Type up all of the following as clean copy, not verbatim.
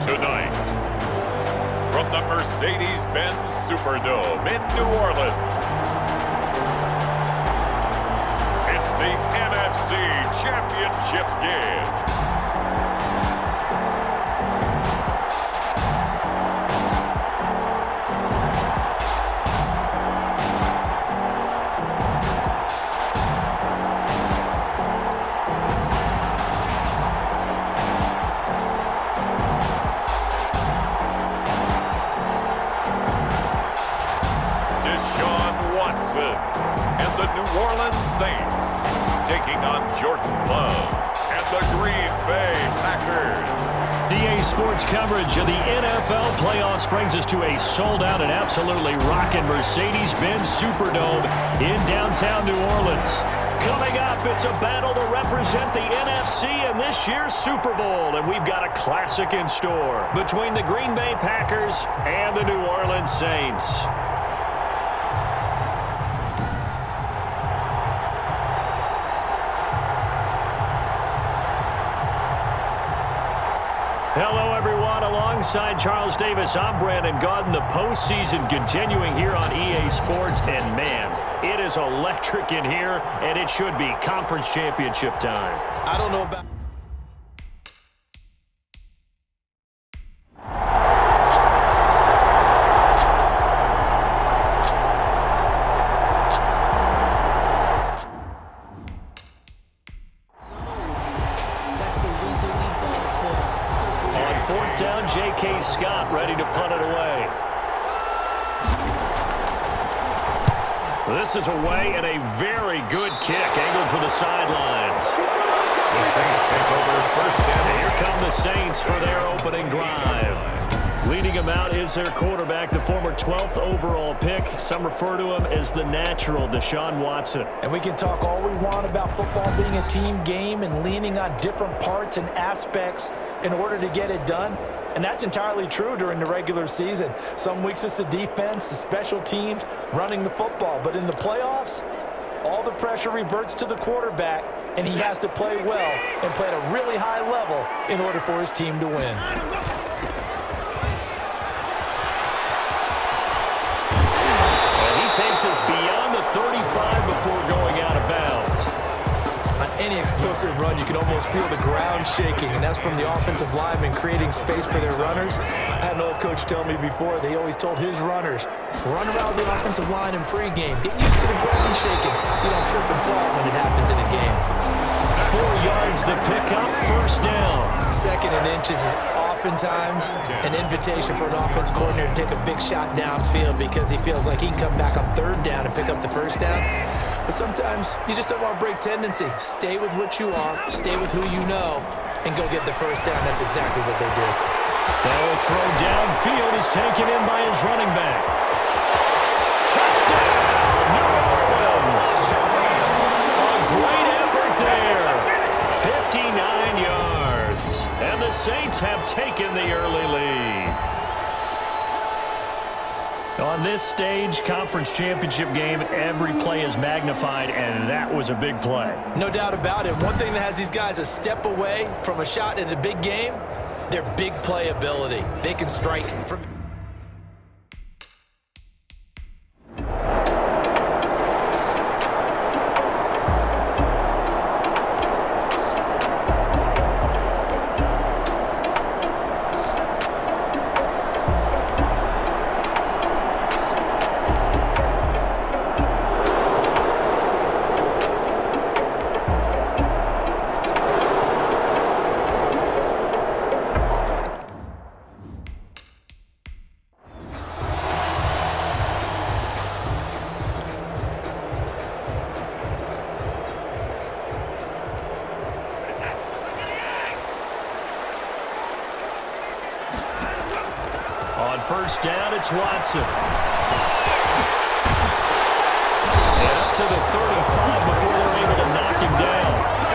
Tonight, from the Mercedes-Benz Superdome in New Orleans, it's the NFC Championship game. And the New Orleans Saints taking on Jordan Love and the Green Bay Packers. EA Sports coverage of the NFL playoffs brings us to a sold-out and absolutely rocking Mercedes-Benz Superdome in downtown New Orleans. Coming up, it's a battle to represent the NFC in this year's Super Bowl, and we've got a classic in store between the Green Bay Packers and the New Orleans Saints. Hello, everyone. Alongside Charles Davis, I'm Brandon Gaudin. The postseason continuing here on EA Sports. And, man, it is electric in here, and it should be conference championship time. I don't know about... J.K. Scott ready to punt it away. This is away and a very good kick angled for the sidelines. The Saints take over first down. And here come the Saints for their opening drive. Leading them out is their quarterback, the former 12th overall pick. Some refer to him as the natural, Deshaun Watson. And we can talk all we want about football being a team game and leaning on different parts and aspects in order to get it done. And that's entirely true during the regular season. Some weeks it's the defense, the special teams, running the football. But in the playoffs, all the pressure reverts to the quarterback, and he has to play well and play at a really high level in order for his team to win. And he takes us beyond the 35 before going out of bounds. On any explosive run, you can almost feel the ground shaking, and that's from the offensive linemen creating space for their runners. I had an old coach tell me before, they always told his runners, run around the offensive line in pregame. Get used to the ground shaking so you don't trip and fall when it happens in a game. 4 yards the pickup, first down. Second and inches is oftentimes an invitation for an offense coordinator to take a big shot downfield because he feels like he can come back on third down and pick up the first down. But sometimes you just don't want to break tendency. Stay with what you are, stay with who you know, and go get the first down. That's exactly what they did. Now a throw downfield is taken in by his running back. Touchdown, New Orleans. A great effort there. 59 yards. And the Saints have taken the early lead. On this stage, conference championship game, every play is magnified, and that was a big play. No doubt about it. One thing that has these guys a step away from a shot at a big game, their big play ability. They can strike from... On first down, it's Watson. And up to the 35 before they're able to knock him down.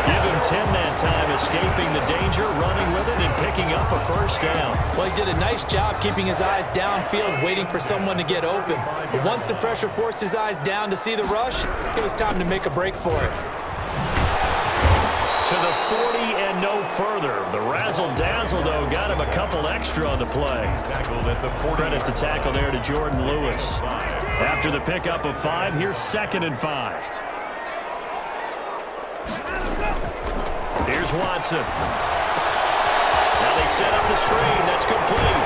Give him 10 that time, escaping the danger, running with it, and picking up a first down. Well, he did a nice job keeping his eyes downfield, waiting for someone to get open. But once the pressure forced his eyes down to see the rush, it was time to make a break for it. To the 40 and no further. The razzle-dazzle, though, got him a couple extra on the play. Credit the tackle there to Jordan Lewis. After the pickup of 5, here's 2nd and 5. Here's Watson. Now they set up the screen. That's complete.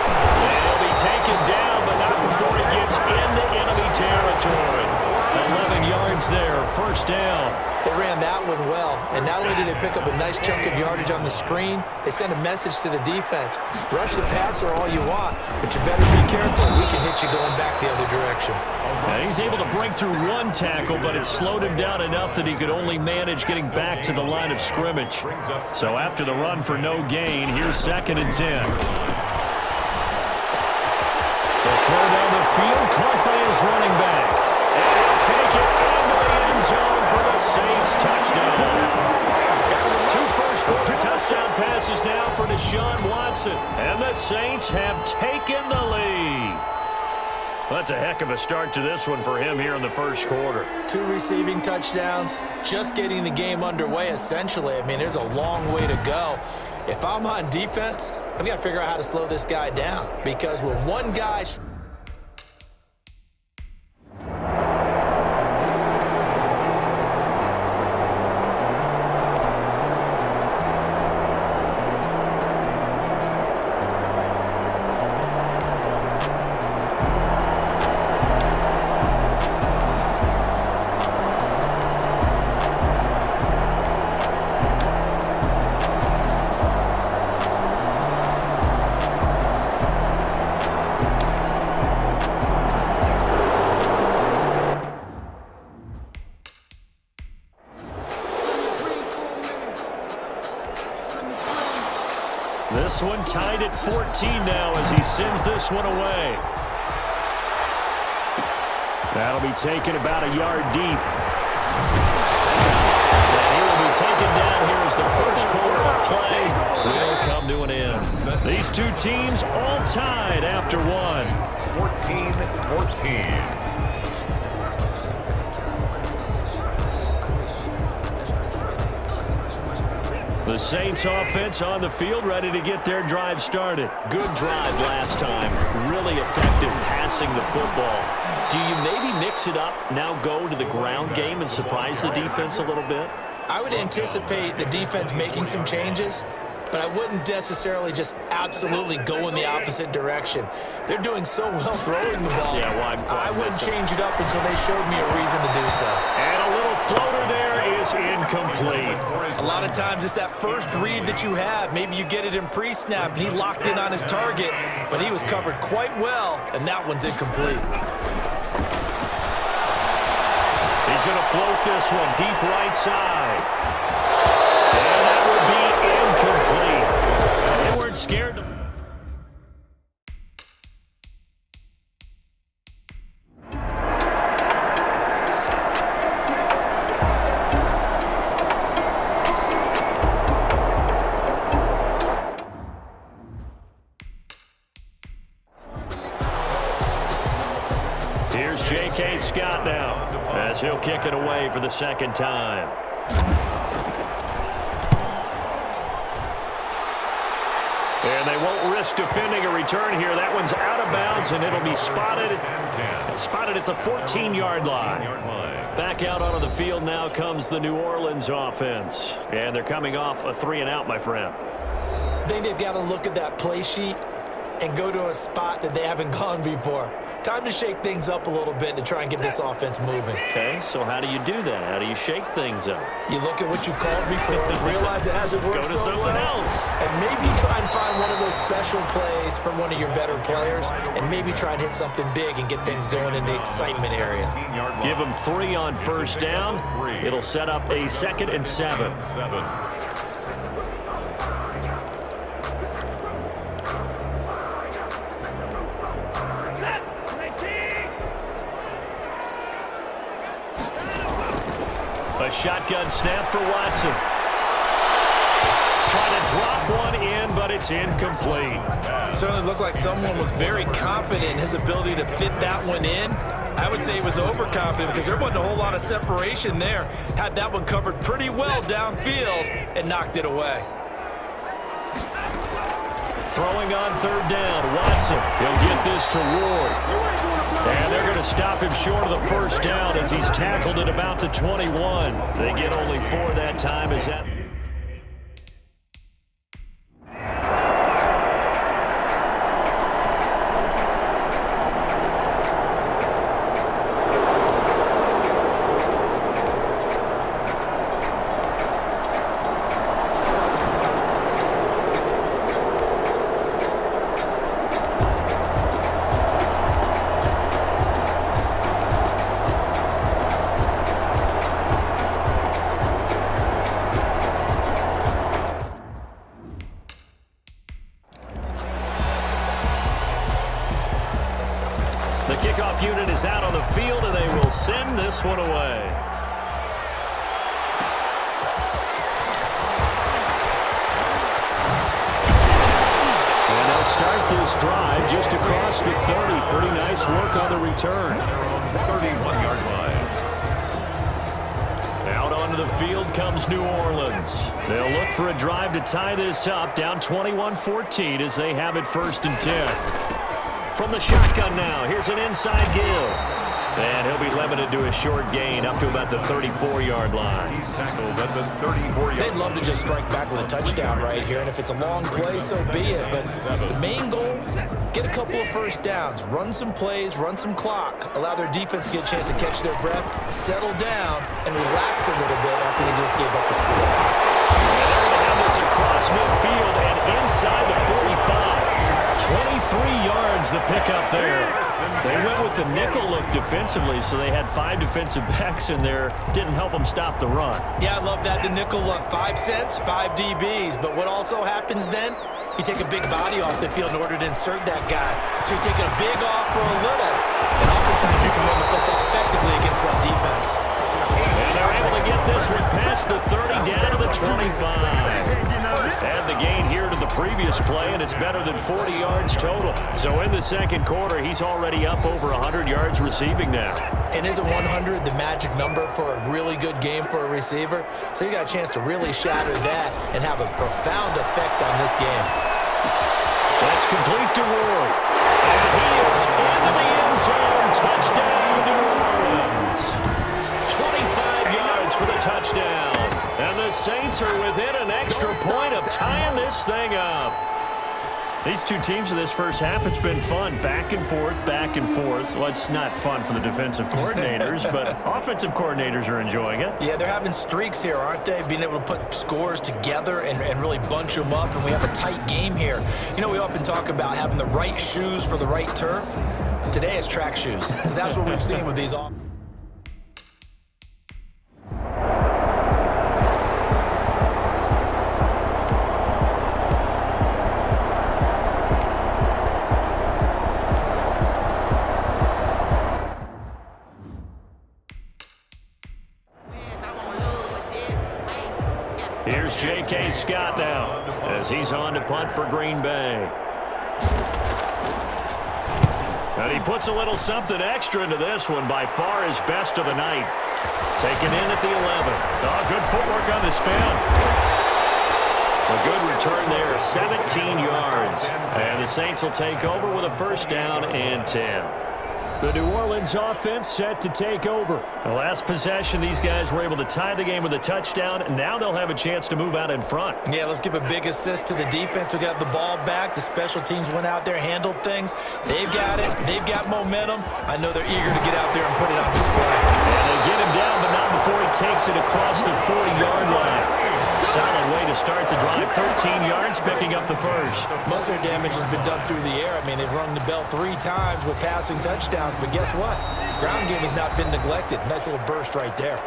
And he'll be taken down, but not before he gets into enemy territory. 11 yards there, 1st down. They ran that one well, and not only did they pick up a nice chunk of yardage on the screen, they sent a message to the defense. Rush the passer all you want, but you better be careful. We can hit you going back the other direction. And he's able to break through 1 tackle, but it slowed him down enough that he could only manage getting back to the line of scrimmage. So after the run for no gain, here's 2nd and 10. The throw down the field, caught by his running back. And he'll take it into the end zone for the Saints touchdown. 2 first-quarter touchdown passes now for Deshaun Watson. And the Saints have taken the lead. That's a heck of a start to this one for him here in the 1st quarter. 2 receiving touchdowns, just getting the game underway essentially. I mean, there's a long way to go. If I'm on defense, I've got to figure out how to slow this guy down. Because when one guy... This one tied at 14 now as he sends this one away. That'll be taken about a yard deep. And he will be taken down here as the 1st quarter of play will come to an end. These 2 teams all tied after 1. 14-14. The Saints offense on the field, ready to get their drive started. Good drive last time. Really effective passing the football. Do you maybe mix it up, now go to the ground game and surprise the defense a little bit? I would anticipate the defense making some changes, but I wouldn't necessarily just absolutely go in the opposite direction. They're doing so well throwing the ball. Yeah, I wouldn't change it up until they showed me a reason to do so. And a little floater there is incomplete. A lot of times it's that first read that you have. Maybe you get it in pre-snap, and he locked in on his target, but he was covered quite well, and that one's incomplete. He's going to float this one deep right side. And that would be incomplete. They weren't scared to... Here's J.K. Scott now as he'll kick it away for the 2nd time. And they won't risk defending a return here. That one's out of bounds, and it'll be spotted at the 14-yard line. Back out onto the field now comes the New Orleans offense. And they're coming off a 3-and-out, my friend. I think they've got to look at that play sheet and go to a spot that they haven't gone before. Time to shake things up a little bit to try and get this offense moving. Okay, so how do you do that? How do you shake things up? You look at what you've called before, realize it hasn't worked Go to so something well, else. and maybe try and find one of those special plays from one of your better players, and maybe try and hit something big and get things going in the excitement area. Give them 3 on 1st down. It'll set up a 2nd and 7. A shotgun snap for Watson. Trying to drop one in, but it's incomplete. Certainly looked like someone was very confident in his ability to fit that one in. I would say he was overconfident because there wasn't a whole lot of separation there. Had that one covered pretty well downfield and knocked it away. Throwing on third down, Watson. He'll get this to Ward. And they're going to stop him short of the first down as he's tackled at about the 21. They get only 4 that time as that... The kickoff unit is out on the field, and they will send this one away. And they'll start this drive just across the 30. Pretty nice work on the return. 31-yard line. Out onto the field comes New Orleans. They'll look for a drive to tie this up, down 21-14 as they have it 1st and 10. From the shotgun now, here's an inside give. And he'll be limited to a short gain up to about the 34-yard line. He's tackled at the 34-yard line. They'd love to just strike back with a touchdown right here, and if it's a long play, so be it. But the main goal, get a couple of first downs, run some plays, run some clock, allow their defense to get a chance to catch their breath, settle down, and relax a little bit after they just gave up a score. And they're going to have this across midfield and inside the 45. 23 yards the pickup there. They went with the nickel look defensively, so they had 5 defensive backs in there. Didn't help them stop the run. Yeah, I love that, the nickel look. 5 cents, 5 DBs. But what also happens then? You take a big body off the field in order to insert that guy. So you're taking a big off for a little. And oftentimes you can run the football effectively against that defense. And they're able to get this one past the 30 down to the 25. Add the gain here to the previous play, and it's better than 40 yards total. So in the second quarter, he's already up over 100 yards receiving now. And isn't 100 the magic number for a really good game for a receiver? So you got a chance to really shatter that and have a profound effect on this game. That's complete to Ward. And he is into the end zone. Touchdown, New Orleans. 25 yards for the touchdown. And the Saints are within an extra point of tying this thing up. These two teams in this first half, it's been fun. Back and forth, back and forth. Well, it's not fun for the defensive coordinators, but offensive coordinators are enjoying it. Yeah, they're having streaks here, aren't they? Being able to put scores together and really bunch them up, and we have a tight game here. You know, we often talk about having the right shoes for the right turf. Today it's track shoes, because that's what we've seen with these offenses. Here's J.K. Scott now as he's on to punt for Green Bay. And he puts a little something extra into this one, by far his best of the night. Taken in at the 11. Oh, good footwork on the spin. A good return there, 17 yards. And the Saints will take over with a 1st down and 10. The New Orleans offense set to take over. The last possession, these guys were able to tie the game with a touchdown, and now they'll have a chance to move out in front. Yeah, let's give a big assist to the defense who got the ball back. The special teams went out there, handled things. They've got it. They've got momentum. I know they're eager to get out there and put it on display. And they get him down, but not before he takes it across the 40-yard line. Solid way to start the drive. 13 yards, picking up the first. Most of their damage has been done through the air. I mean, they've rung the bell 3 times with passing touchdowns, but guess what? Ground game has not been neglected. Nice little burst right there.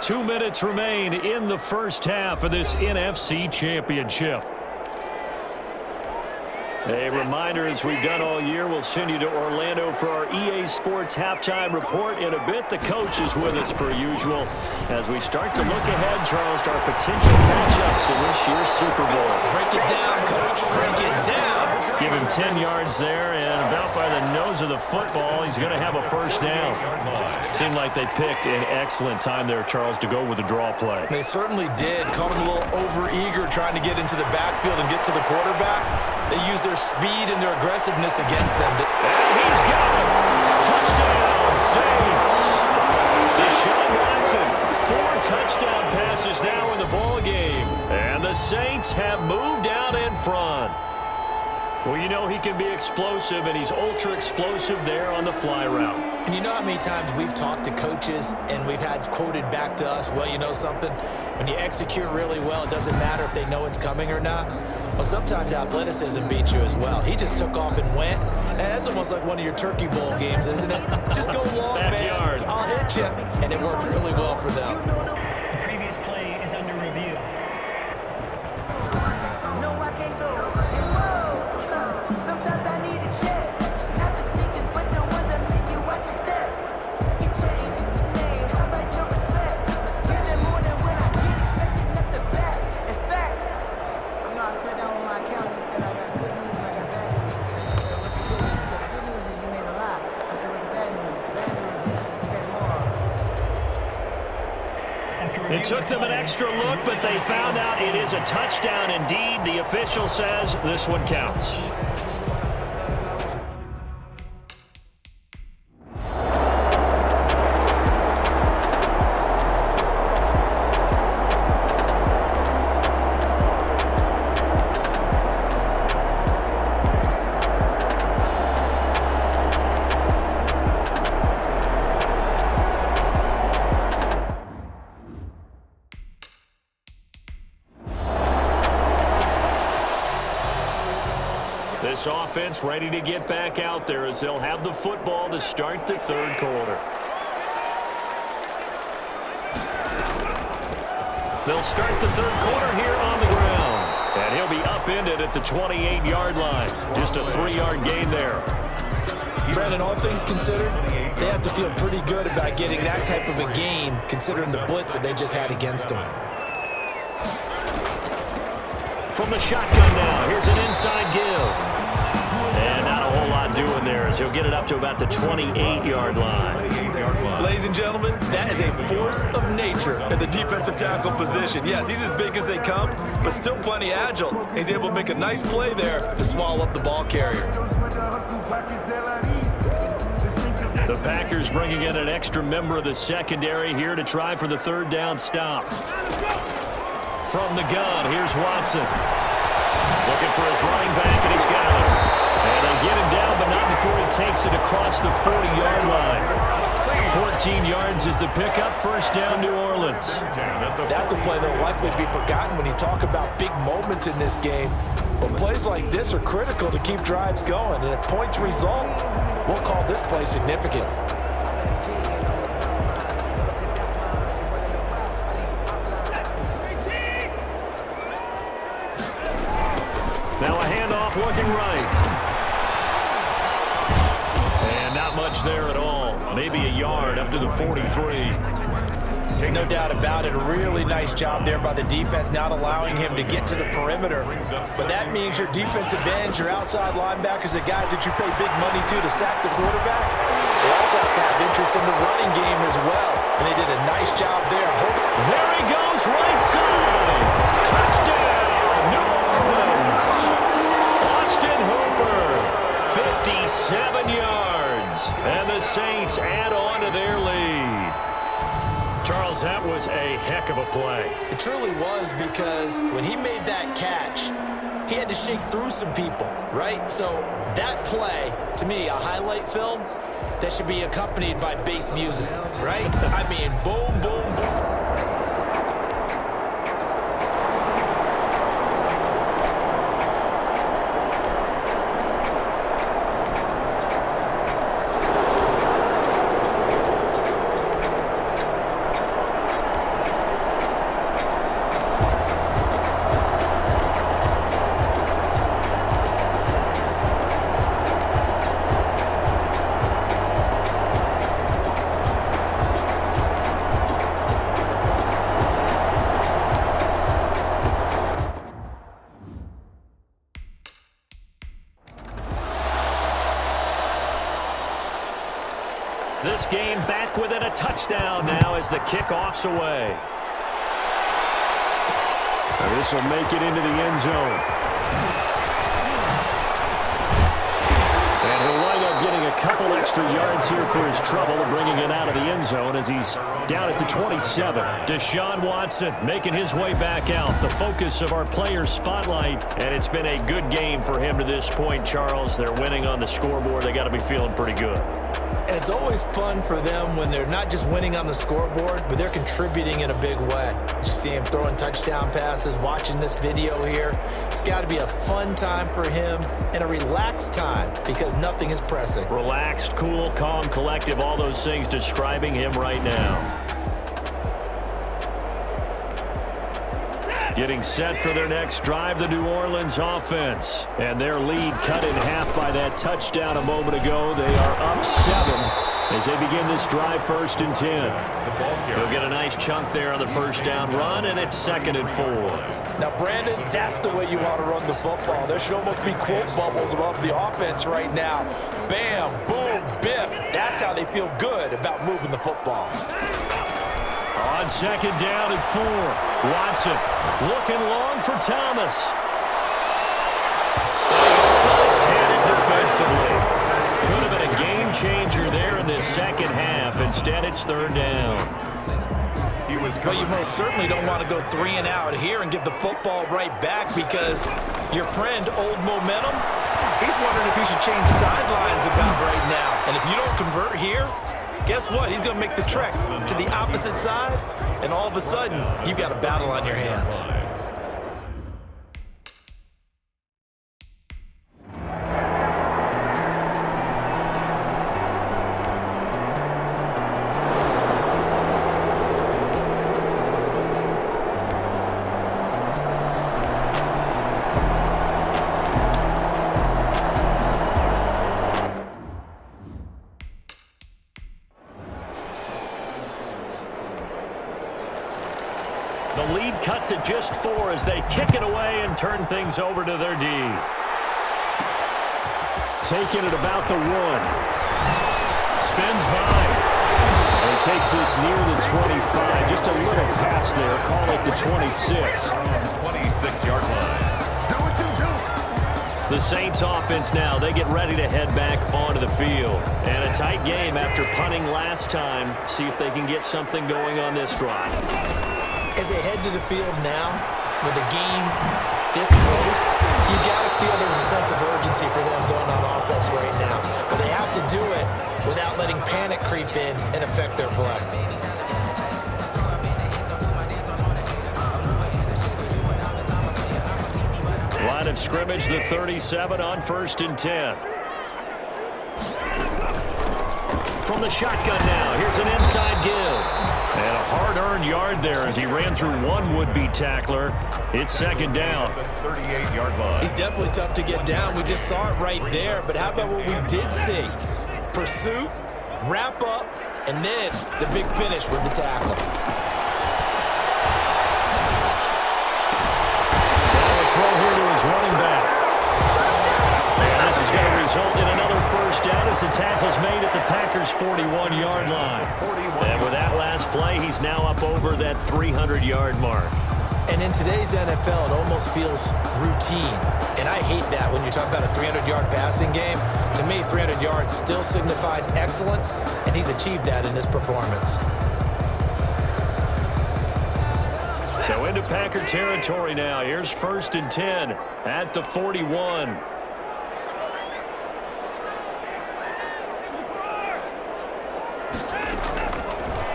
2 minutes remain in the first half of this NFC Championship. A reminder, as we've done all year, we'll send you to Orlando for our EA Sports halftime report in a bit. The coach is with us per usual as we start to look ahead, Charles, to our potential matchups in this year's Super Bowl. Break it down, Coach. Break it down. Give him 10 yards there, and about by the nose of the football, he's going to have a first down. Seemed like they picked an excellent time there, Charles, to go with the draw play. They certainly did. Caught him a little over-eager trying to get into the backfield and get to the quarterback. They used their speed and their aggressiveness against them. And he's got it. Touchdown, Saints. Deshaun Watson, 4 touchdown passes now in the ball game. And the Saints have moved out in front. Well, you know he can be explosive, and he's ultra-explosive there on the fly route. And you know how many times we've talked to coaches and we've had quoted back to us, well, you know something? When you execute really well, it doesn't matter if they know it's coming or not. Well, sometimes athleticism beats you as well. He just took off and went. And that's almost like one of your Turkey Bowl games, isn't it? Just go long, Backyard. man. I'll hit you. And it worked really well for them. The previous play is under review. No, I can't go. Sometimes I need a check. Not the sneakers, but the ones that make you watch your step. Your chain, name, how about your respect? Give it more than what I get, expecting up the back. In fact, I know I sat down with my accountant and said I got good news and I got bad news. He said, what's the good news? He said, the good news is you made a lot. I said, what's the bad news? The bad news is you spent more. It took them an extra look, but they found out it is a touchdown indeed. The official says this one counts. This offense ready to get back out there as they'll have the football to start the third quarter. They'll start the third quarter here on the ground. And he'll be upended at the 28-yard line. Just a 3-yard gain there. Brandon, all things considered, they have to feel pretty good about getting that type of a gain considering the blitz that they just had against them. From the shotgun now, here's an inside give. And not a whole lot doing there as he'll get it up to about the 28-yard line. Ladies and gentlemen, that is a force of nature in the defensive tackle position. Yes, he's as big as they come, but still plenty agile. He's able to make a nice play there to swallow up the ball carrier. The Packers bringing in an extra member of the secondary here to try for the third down stop. From the gun, here's Watson. Looking for his running back, and he's got it. And they get him down, but not before he takes it across the 40-yard line. 14 yards is the pickup, first down, New Orleans. That's a play that will likely be forgotten when you talk about big moments in this game. But plays like this are critical to keep drives going, and if points result, we'll call this play significant. Now a handoff looking right. And not much there at all. Maybe a yard up to the 43. No doubt about it. A really nice job there by the defense, not allowing him to get to the perimeter. But that means your defensive ends, your outside linebackers, the guys that you pay big money to sack the quarterback, they also have to have interest in the running game as well. And they did a nice job there. There he goes, right side. Touchdown, New Orleans. Austin Hooper, 57 yards. And the Saints add on to their lead. Charles, that was a heck of a play. It truly was, because when he made that catch, he had to shake through some people, right? So that play, to me, a highlight film that should be accompanied by bass music, right? I mean, boom, boom, boom. This game back within a touchdown now as the kickoff's away. This will make it into the end zone. And he'll wind up getting a couple extra yards here for his trouble, bringing it out of the end zone as he's down at the 27. Deshaun Watson making his way back out, the focus of our players' spotlight. And it's been a good game for him to this point, Charles. They're winning on the scoreboard. They got to be feeling pretty good. And it's always fun for them when they're not just winning on the scoreboard, but they're contributing in a big way. You see him throwing touchdown passes, watching this video here. It's got to be a fun time for him and a relaxed time because nothing is pressing. Relaxed, cool, calm, collective, all those things describing him right now. Getting set for their next drive, the New Orleans offense. And their lead cut in half by that touchdown a moment ago. They are up 7 as they begin this drive, 1st and 10. They'll get a nice chunk there on the first down run, and it's 2nd and 4. Now, Brandon, that's the way you want to run the football. There should almost be quote bubbles above the offense right now. Bam, boom, biff. That's how they feel good about moving the football. On 2nd down and 4. Watson looking long for Thomas. Left-handed defensively. Could have been a game changer there in this second half. Instead, it's 3rd down. Well, you most certainly don't want to go 3 and out here and give the football right back because your friend, Old Momentum, he's wondering if he should change sidelines about right now. And if you don't convert here, guess what? He's going to make the trek to the opposite side, and all of a sudden, you've got a battle on your hands. The lead cut to just 4 as they kick it away and turn things over to their D. Taking it about the 1. Spins by. And he takes this near the 25. Just a little pass there. Call it the 26. 26-yard line. The Saints offense now, they get ready to head back onto the field. And a tight game after punting last time. See if they can get something going on this drive. As they head to the field now, with the game this close, you got to feel there's a sense of urgency for them going on offense right now. But they have to do it without letting panic creep in and affect their play. Line of scrimmage, the 37 on 1st and 10. From the shotgun now, here's an inside give. And a hard-earned yard there as he ran through one would-be tackler. It's 2nd down. 38-yard line. He's definitely tough to get down. We just saw it right there. But how about what we did see? Pursuit, wrap up, and then the big finish with the tackle. Throw here to his running back. And this is going to result in another 1st down as the tackle's made at the Packers' 41-yard line. And with that last play, he's now up over that 300-yard mark. And in today's NFL, it almost feels routine. And I hate that when you talk about a 300-yard passing game. To me, 300 yards still signifies excellence, and he's achieved that in this performance. So into Packer territory now. Here's 1st and 10 at the 41.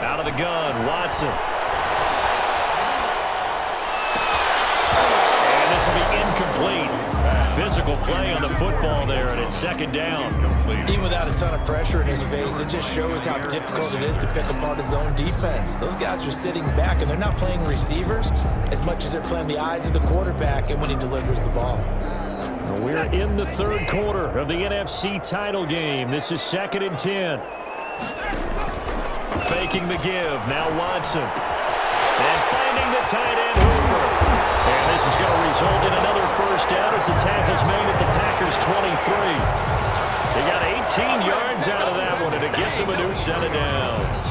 Out of the gun, Watson. And this will be incomplete. Physical play on the football there, and it's 2nd down. Even without a ton of pressure in his face, it just shows how difficult it is to pick apart his own defense. Those guys are sitting back, and they're not playing receivers as much as they're playing the eyes of the quarterback and when he delivers the ball. We're in the 3rd quarter of the NFC title game. This is 2nd and 10. Faking the give. Now Watson. And finding the tight end, Hooper. And this is going to result in another 1st down as the tackle's made at the Packers' 23. He got 18 yards out of that one, and it gets him a new set of downs.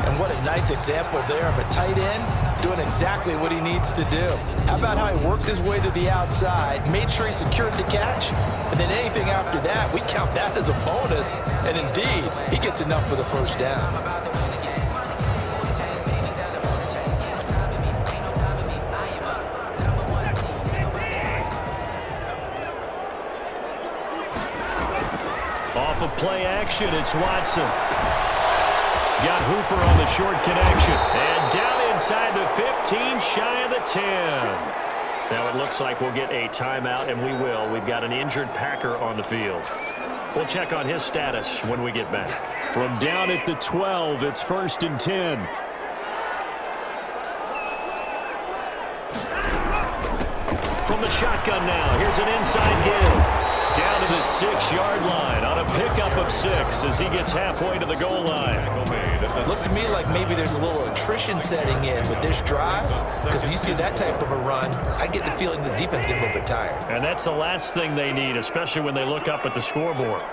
And what a nice example there of a tight end doing exactly what he needs to do. How about how he worked his way to the outside, made sure he secured the catch, and then anything after that, we count that as a bonus. And indeed, he gets enough for the first down. Off of play action, it's Watson. He's got Hooper on the short connection. And down inside the 15, shy of the 10. Now it looks like we'll get a timeout, and we will. We've got an injured Packer on the field. We'll check on his status when we get back. From down at the 12, it's 1st and 10. From the shotgun now, here's an inside give. Down to the 6-yard line on a pickup of 6 as he gets halfway to the goal line. Looks to me like maybe there's a little attrition setting in with this drive, because when you see that type of a run, I get the feeling the defense getting a little bit tired. And that's the last thing they need, especially when they look up at the scoreboard.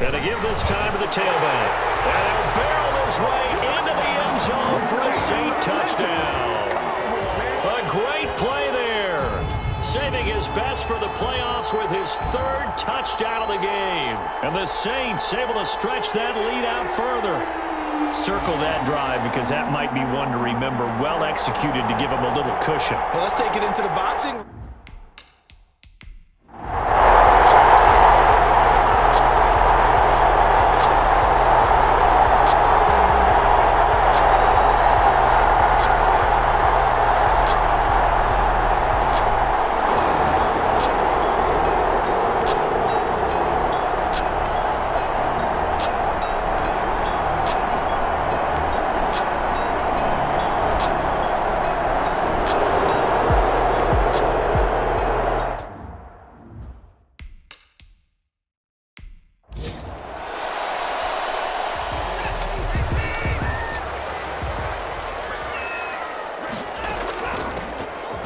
And to give this time to the tailback. And he'll barrel his way into the end zone for a Saint touchdown. A great play there. Saving his best for the playoffs with his 3rd touchdown of the game. And the Saints able to stretch that lead out further. Circle that drive because that might be one to remember. Well executed to give him a little cushion. Well, let's take it into the boxing.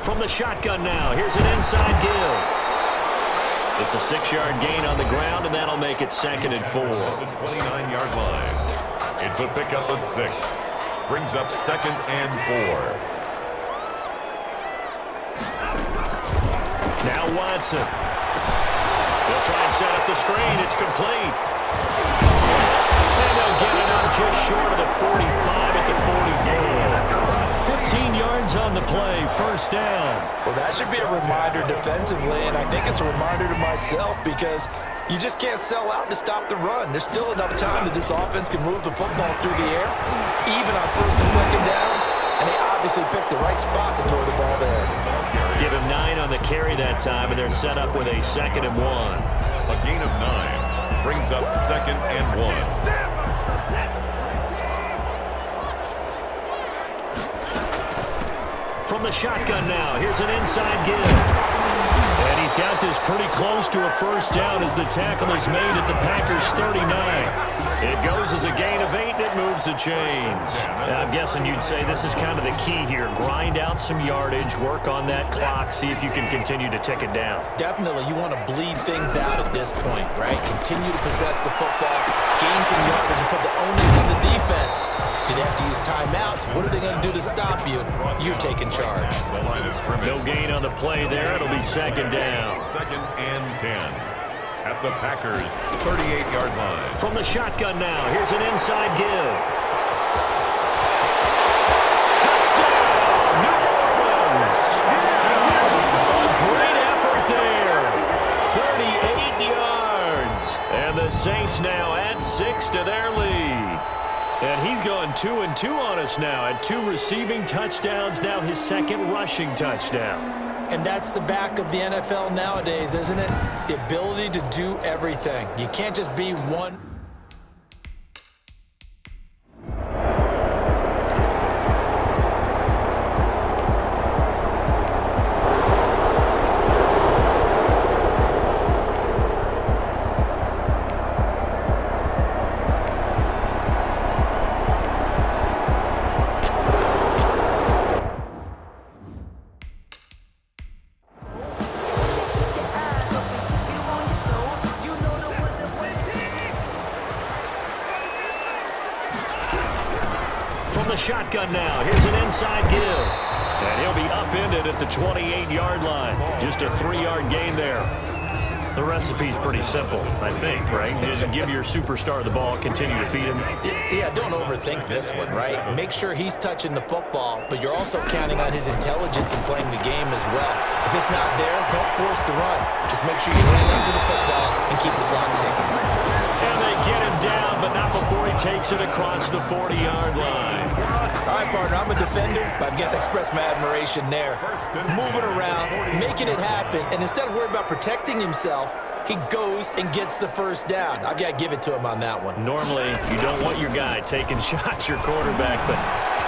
From the shotgun now, here's an inside give. It's a 6-yard gain on the ground, and that'll make it 2nd and 4. The 29-yard line. It's a pickup of 6. Brings up 2nd and 4. Now Watson. They'll try and set up the screen. It's complete. And they'll get it out just short of the 45 at the 44. 15 yards on the play, 1st down. Well, that should be a reminder defensively, and I think it's a reminder to myself because you just can't sell out to stop the run. There's still enough time that this offense can move the football through the air, even on 1st and 2nd downs, and they obviously picked the right spot to throw the ball there. Give him 9 on the carry that time, and they're set up with a 2nd and 1. A gain of 9 brings up 2nd and 1. From the shotgun now, here's an inside give. And he's got this pretty close to a 1st down as the tackle is made at the Packers' 39. It goes as a gain of 8, and it moves the chains. I'm guessing you'd say this is kind of the key here. Grind out some yardage, work on that clock, see if you can continue to tick it down. Definitely, you want to bleed things out at this point, right? Continue to possess the football, gain some yardage, and put the onus on the defense. Do they have to use timeouts? What are they going to do to stop you? You're taking charge. No gain on the play there. It'll be 2nd down. 2nd and 10. At the Packers' 38-yard line. From the shotgun now, here's an inside give. Touchdown, New Orleans! A great effort there. 38 yards. And the Saints now add 6 to their lead. And he's gone 2-2 on us now at 2 receiving touchdowns, now his 2nd rushing touchdown. And that's the back of the NFL nowadays, isn't it? The ability to do everything. You can't just be one. shotgun now. Here's an inside give. And he'll be upended at the 28-yard line. Just a 3-yard gain there. The recipe's pretty simple, I think, right? Just give your superstar the ball, continue to feed him. Yeah, don't overthink this one, right? Make sure he's touching the football, but you're also counting on his intelligence in playing the game as well. If it's not there, don't force the run. Just make sure you hang on to the football and keep the clock ticking. And they get him down, but not before he takes it across the 40-yard line. All right, partner, I'm a defender, but I've got to express my admiration there. Moving around, making it happen, and instead of worrying about protecting himself, he goes and gets the first down. I've got to give it to him on that one. Normally, you don't want your guy taking shots, your quarterback, but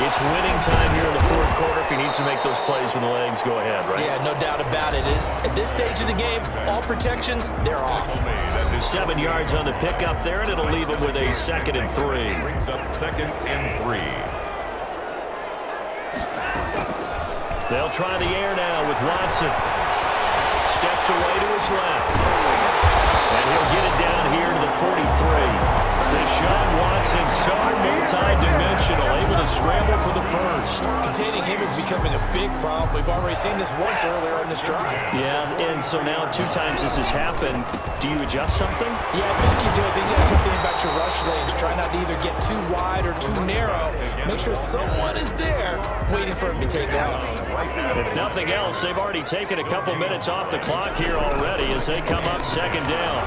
it's winning time here in the fourth quarter. If he needs to make those plays when the legs go ahead, right? Yeah, no doubt about it. At this stage of the game, all protections, they're off. 7 yards on the pickup there, and it'll leave him with a 2nd and 3. Brings up 2nd and 3. They'll try the air now with Watson. Steps away to his left. And he'll get it down here to the 43. Deshaun Watson, so multi-dimensional, able to scramble for the first. Containing him is becoming a big problem. We've already seen this once earlier in this drive. Yeah, and so now 2 times this has happened. Do you adjust something? Yeah, I think you do. I think you have something about your rush lanes. Try not to either get too wide or too narrow. Make sure someone is there waiting for him to take off. If nothing else, they've already taken a couple minutes off the clock here already as they come up 2nd down.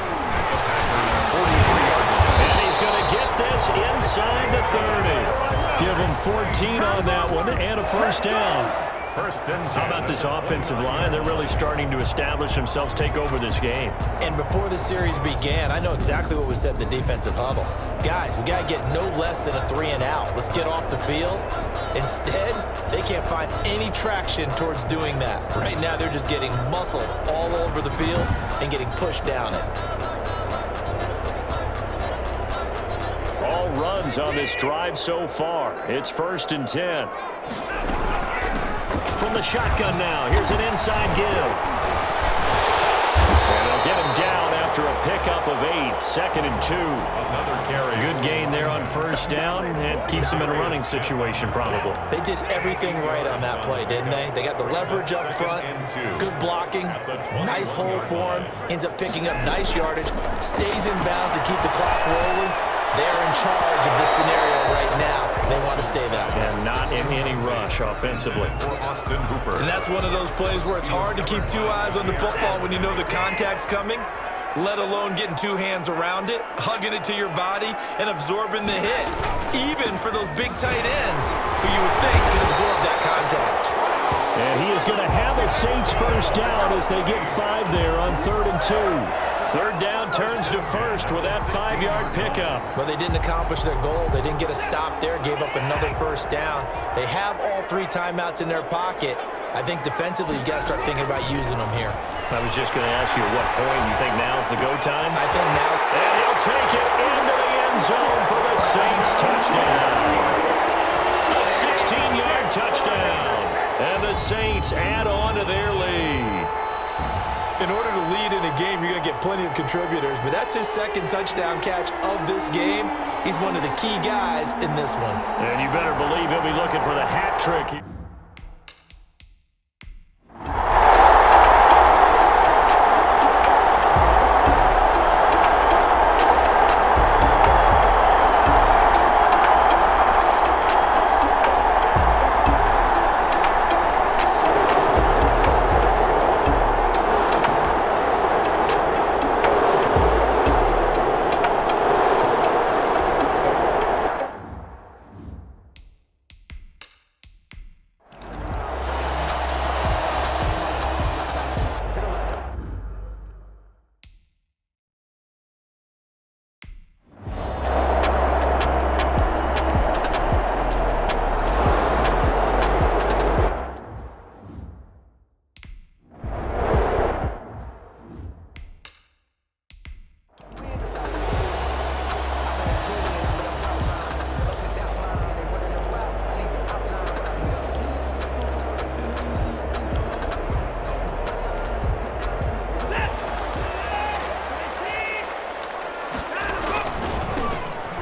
And he's going to get this inside the 30. Give him 14 on that one and a first down. How about this offensive line? They're really starting to establish themselves, take over this game. And before the series began, I know exactly what was said in the defensive huddle. Guys, we got to get no less than a 3 and out. Let's get off the field. Instead, they can't find any traction towards doing that. Right now, they're just getting muscled all over the field and getting pushed down it. All runs on this drive so far. It's 1st and 10. From the shotgun now, here's an inside give. And they'll get him down after a pickup of 8, 2nd and 2. Another carry. Good gain there on first down. It keeps him in a running situation, probably. They did everything right on that play, didn't they? They got the leverage up front, good blocking, nice hole for him, ends up picking up nice yardage, stays in bounds to keep the clock rolling. They're in charge of this scenario right now. They want to stay that way. And not in any rush offensively. And that's one of those plays where it's hard to keep 2 eyes on the football when you know the contact's coming, let alone getting 2 hands around it, hugging it to your body, and absorbing the hit. Even for those big tight ends who you would think could absorb that contact. And he is going to have a Saints first down as they get 5 there on 3rd and 2. 3rd down turns to 1st with that 5-yard pickup. Well, they didn't accomplish their goal. They didn't get a stop there, gave up another first down. They have all 3 timeouts in their pocket. I think defensively, you got to start thinking about using them here. I was just going to ask you at what point you think now's the go time? I think now. And he'll take it into the end zone for the Saints touchdown. A 16-yard touchdown. And the Saints add on to their lead. In order to lead in a game, you're going to get plenty of contributors, but that's his 2nd touchdown catch of this game. He's one of the key guys in this one. And you better believe he'll be looking for the hat trick.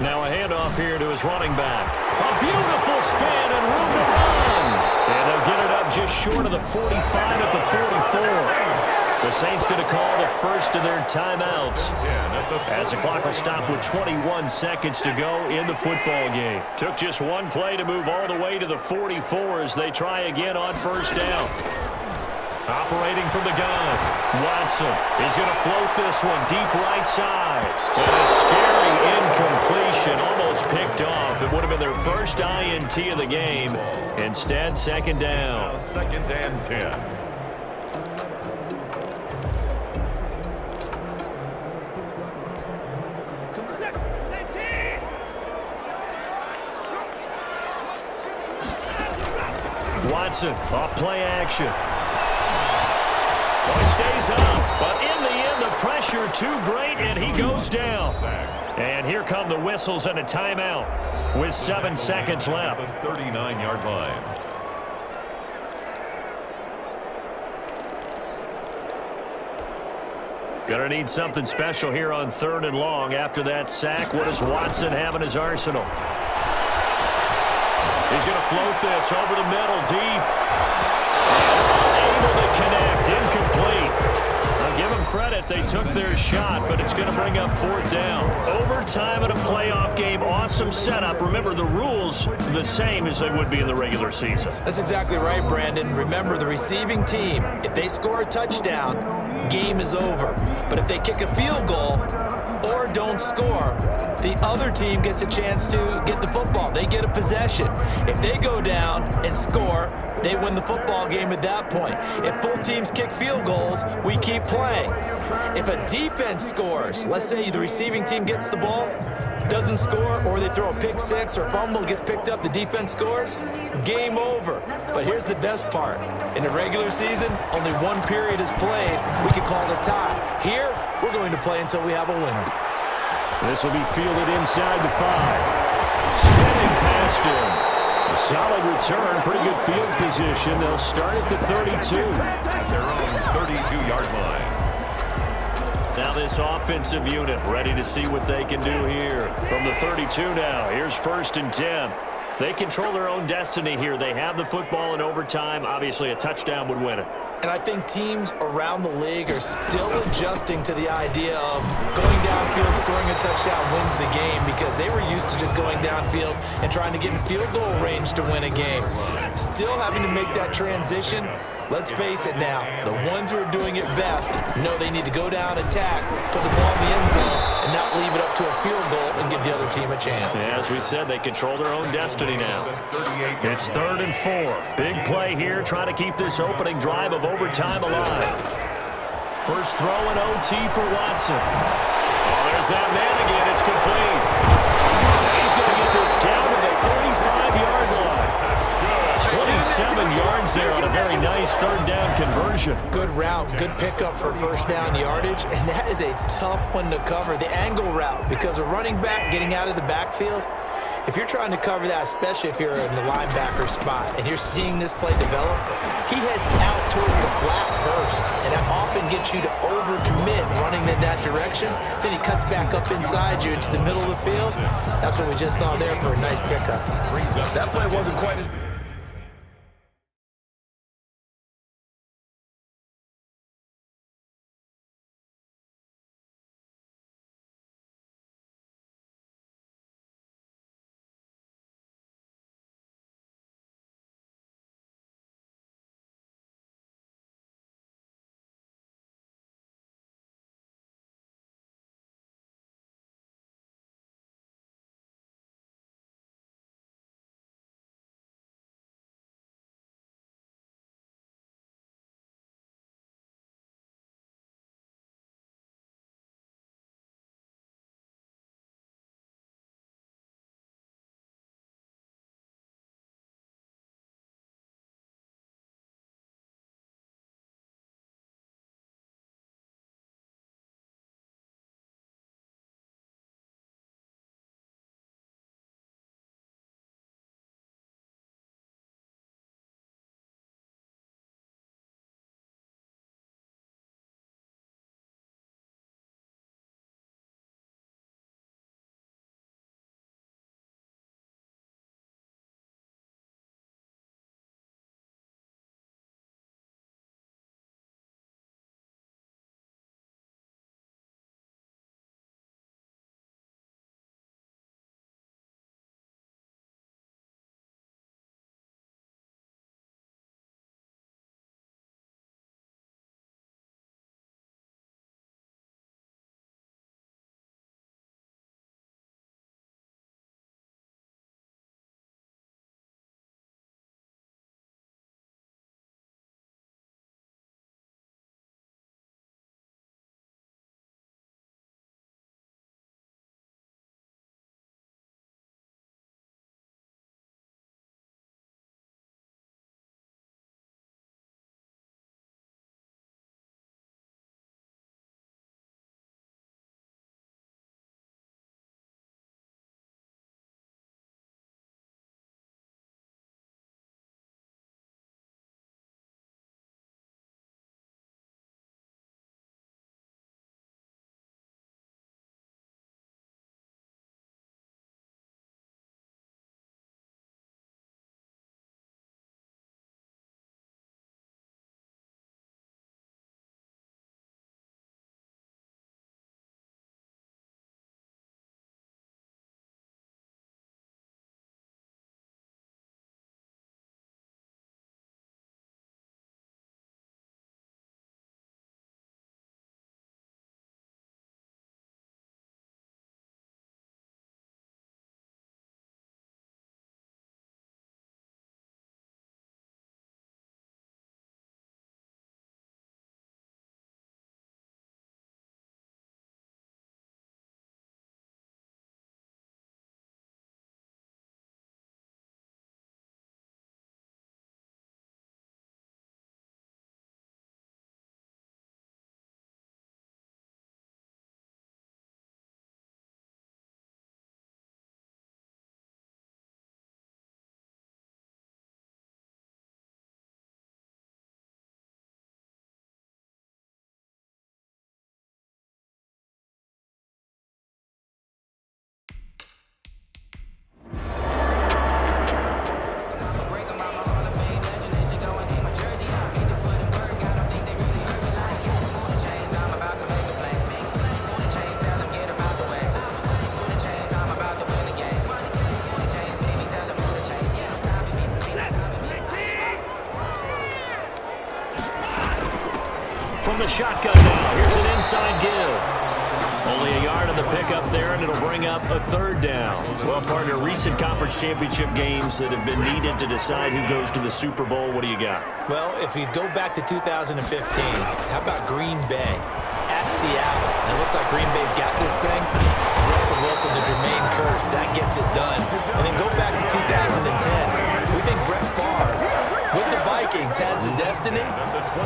Now a handoff here to his running back. A Beautiful spin and room to run. And they'll get it up just short of the 45 at the 44. The Saints going to call the first of their timeouts as the clock will stop with 21 seconds to go in the football game. Took just one play to move all the way to the 44 as they try again on first down. Operating from the gun, Watson is going to float this one deep right side. And a scary incompletion, almost picked off. It would have been their first INT of the game. Instead, second down. Second and 10. Watson off play action. Well, he stays up, but in the end, the pressure too great, and he goes down. And here come the whistles and a timeout with 7 seconds left. 39-yard line. Gonna need something special here on 3rd and long. After that sack, what does Watson have in his arsenal? He's going to float this over the middle deep. Able to connect. Incomplete. I'll give them credit. They took their shot, but it's going to bring up 4th down. Overtime in a playoff game. Awesome setup. Remember, the rules the same as they would be in the regular season. That's exactly right, Brandon. Remember, the receiving team, if they score a touchdown, game is over. But if they kick a field goal or don't score, the other team gets a chance to get the football. They get a possession. If they go down and score, they win the football game at that point. If both teams kick field goals, we keep playing. If a defense scores, let's say the receiving team gets the ball, doesn't score, or they throw a pick six or fumble, gets picked up, the defense scores, game over. But here's the best part. In the regular season, only one period is played. We could call it a tie. Here, we're going to play until we have a winner. This will be fielded inside the 5. Spinning past him. A solid return, pretty good field position. They'll start at the 32. At their own 32-yard line. Now this offensive unit ready to see what they can do here. From the 32 now, here's 1st and 10. They control their own destiny here. They have the football in overtime. Obviously, a touchdown would win it. And I think teams around the league are still adjusting to the idea of going downfield, scoring a touchdown wins the game, because they were used to just going downfield and trying to get in field goal range to win a game. Still having to make that transition. Let's face it now, the ones who are doing it best know they need to go down, attack, put the ball in the end zone, and not leave it up to a field goal and give the other team a chance. As we said, they control their own destiny now. It's 3rd and 4. Big play here, trying to keep this opening drive of overtime alive. First throw in OT for Watson. Oh, there's that man again. It's complete. He's going to get this down to the 35-yard line. 27 yards there on a very nice 3rd down conversion. Good route, good pickup for 1st down yardage, and that is a tough one to cover, the angle route, because a running back getting out of the backfield, if you're trying to cover that, especially if you're in the linebacker spot and you're seeing this play develop, he heads out towards the flat first, and that often gets you to overcommit running in that direction. Then he cuts back up inside you into the middle of the field. That's what we just saw there for a nice pickup. That play wasn't quite as from the shotgun now. Here's an inside give. Only a yard on the pickup there, and it'll bring up a third down. Well, partner, recent conference championship games that have been needed to decide who goes to the Super Bowl. What do you got? Well, if we go back to 2015, how about Green Bay at Seattle? And it looks like Green Bay's got this thing. Russell Wilson to Jermaine Kearse, that gets it done. And then go back to 2010. We think Brett Favre with the Vikings has the destiny,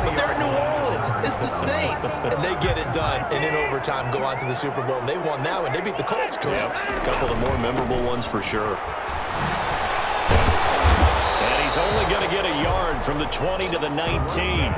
but they're in New Orleans. It's the Saints, and they get it done. And in overtime, go on to the Super Bowl. And they won that one. They beat the Colts, correct? Yep. A couple of the more memorable ones for sure. And he's only going to get a yard from the 20 to the 19.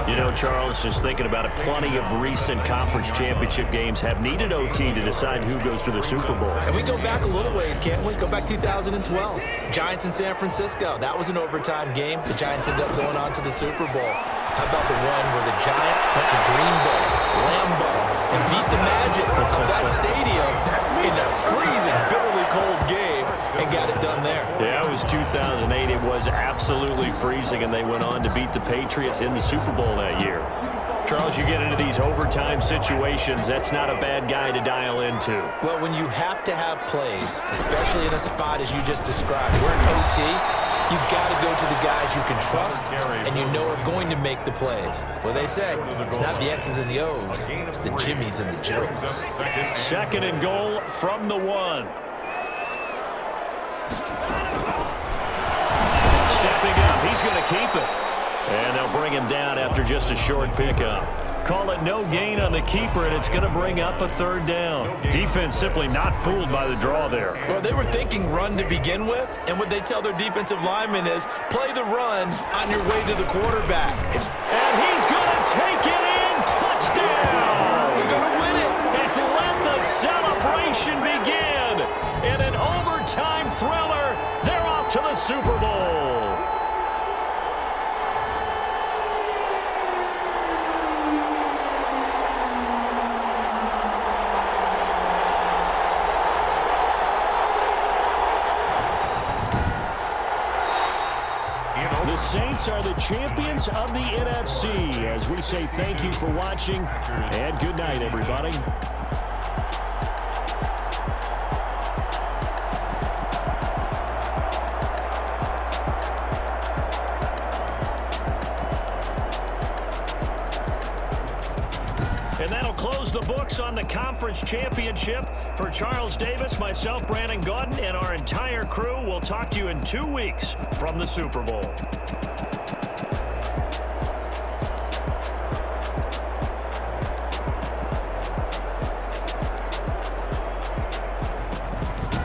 You know, Charles, just thinking about it, plenty of recent conference championship games have needed OT to decide who goes to the Super Bowl. And we go back a little ways, can't we? Go back 2012. Giants in San Francisco. That was an overtime game. The Giants ended up going on to the Super Bowl. How about the one where the Giants went to Green Bay, Lambeau, and beat the Magic of that stadium in a freezing, bitterly cold game and got it done there? Yeah, it was 2008. It was absolutely freezing, and they went on to beat the Patriots in the Super Bowl that year. Charles, you get into these overtime situations, that's not a bad guy to dial into. Well, when you have to have plays, especially in a spot as you just described, we're in OT, you've got to go to the guys you can trust and you know are going to make the plays. Well, they say it's not the X's and the O's, it's the Jimmies and the Joes. Second and goal from the 1. Stepping up, he's going to keep it. And they'll bring him down after just a short pickup. Call it no gain on the keeper, and it's going to bring up a third down. Defense simply not fooled by the draw there. Well, they were thinking run to begin with, and what they tell their defensive linemen is play the run on your way to the quarterback. And he's going to take it in. Touchdown! We're going to win it. And let the celebration begin. In an overtime thriller, they're off to the Super Bowl. The Saints are the champions of the NFC. As we say thank you for watching, and good night, everybody. And that'll close the books on the conference championship. For Charles Davis, myself, Brandon Gaudin, and our entire crew, we'll talk to you in 2 weeks from the Super Bowl.